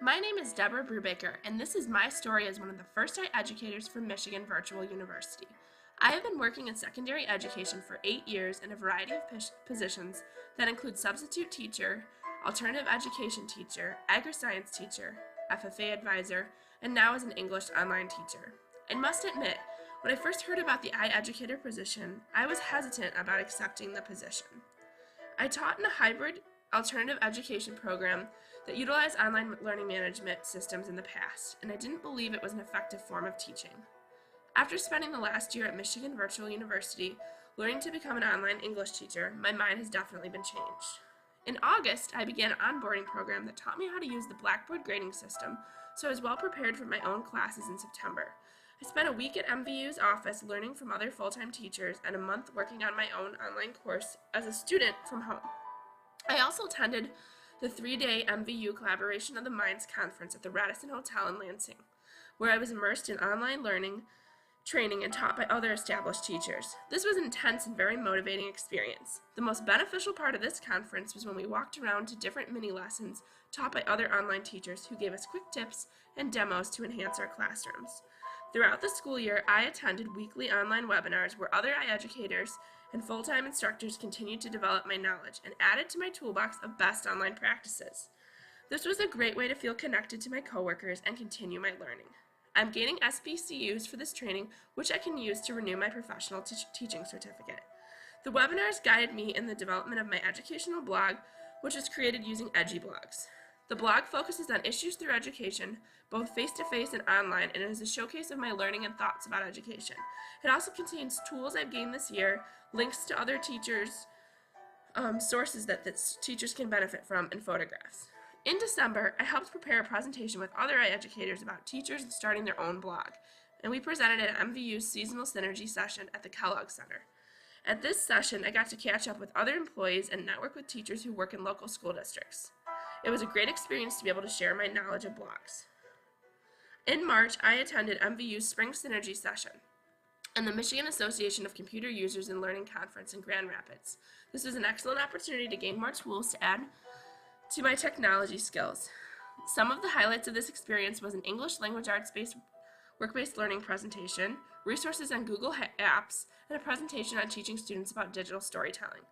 My name is Deborah Brewbaker, and this is my story as one of the first iEducators for Michigan Virtual University. I have been working in secondary education for 8 years in a variety of positions that include substitute teacher, alternative education teacher, agri-science teacher, FFA advisor, and now as an English online teacher. I must admit, when I first heard about the iEducator position, I was hesitant about accepting the position. I taught in a hybrid alternative education program that utilized online learning management systems in the past, and I didn't believe it was an effective form of teaching. After spending the last year at Michigan Virtual University learning to become an online English teacher, my mind has definitely been changed. In August, I began an onboarding program that taught me how to use the Blackboard grading system, so I was well prepared for my own classes in September. I spent a week at MVU's office learning from other full-time teachers and a month working on my own online course as a student from home. I also attended the 3-day MVU Collaboration of the Minds conference at the Radisson Hotel in Lansing, where I was immersed in online learning, training, and taught by other established teachers. This was an intense and very motivating experience. The most beneficial part of this conference was when we walked around to different mini lessons taught by other online teachers who gave us quick tips and demos to enhance our classrooms. Throughout the school year, I attended weekly online webinars where other iEducators and full-time instructors continued to develop my knowledge and added to my toolbox of best online practices. This was a great way to feel connected to my coworkers and continue my learning. I'm gaining SBCUs for this training, which I can use to renew my professional teaching certificate. The webinars guided me in the development of my educational blog, which was created using EduBlogs. The blog focuses on issues through education, both face-to-face and online, and is a showcase of my learning and thoughts about education. It also contains tools I've gained this year, links to other teachers' sources that teachers can benefit from, and photographs. In December, I helped prepare a presentation with other iEducators about teachers starting their own blog, and we presented at MVU's seasonal synergy session at the Kellogg Center. At this session, I got to catch up with other employees and network with teachers who work in local school districts. It was a great experience to be able to share my knowledge of blogs. In March, I attended MVU's Spring Synergy session and the Michigan Association of Computer Users and Learning Conference in Grand Rapids. This was an excellent opportunity to gain more tools to add to my technology skills. Some of the highlights of this experience was an English language arts-based work-based learning presentation, resources on Google Apps, and a presentation on teaching students about digital storytelling.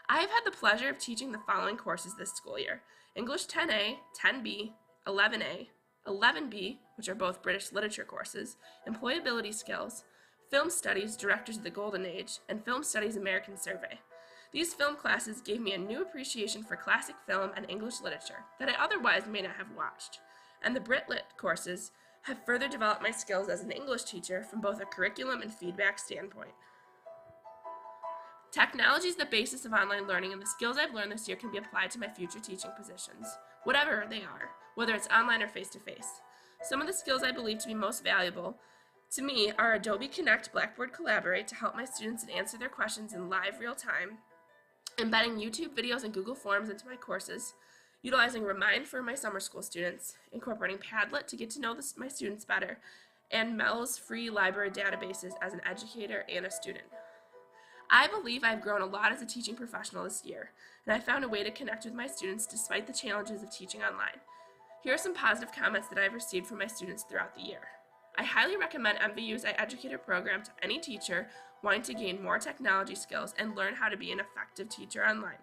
I have had the pleasure of teaching the following courses this school year: English 10A, 10B, 11A, 11B, which are both British literature courses, employability skills, film studies, directors of the golden age, and film studies American survey. These film classes gave me a new appreciation for classic film and English literature that I otherwise may not have watched, and the Brit Lit courses have further developed my skills as an English teacher from both a curriculum and feedback standpoint. Technology is the basis of online learning, and the skills I've learned this year can be applied to my future teaching positions, whatever they are, whether it's online or face-to-face. Some of the skills I believe to be most valuable to me are Adobe Connect, Blackboard Collaborate to help my students and answer their questions in live real time, embedding YouTube videos and Google Forms into my courses, utilizing Remind for my summer school students, incorporating Padlet to get to know my students better, and Mel's free library databases as an educator and a student. I believe I've grown a lot as a teaching professional this year, and I found a way to connect with my students despite the challenges of teaching online. Here are some positive comments that I've received from my students throughout the year. I highly recommend MVU's iEducator program to any teacher wanting to gain more technology skills and learn how to be an effective teacher online.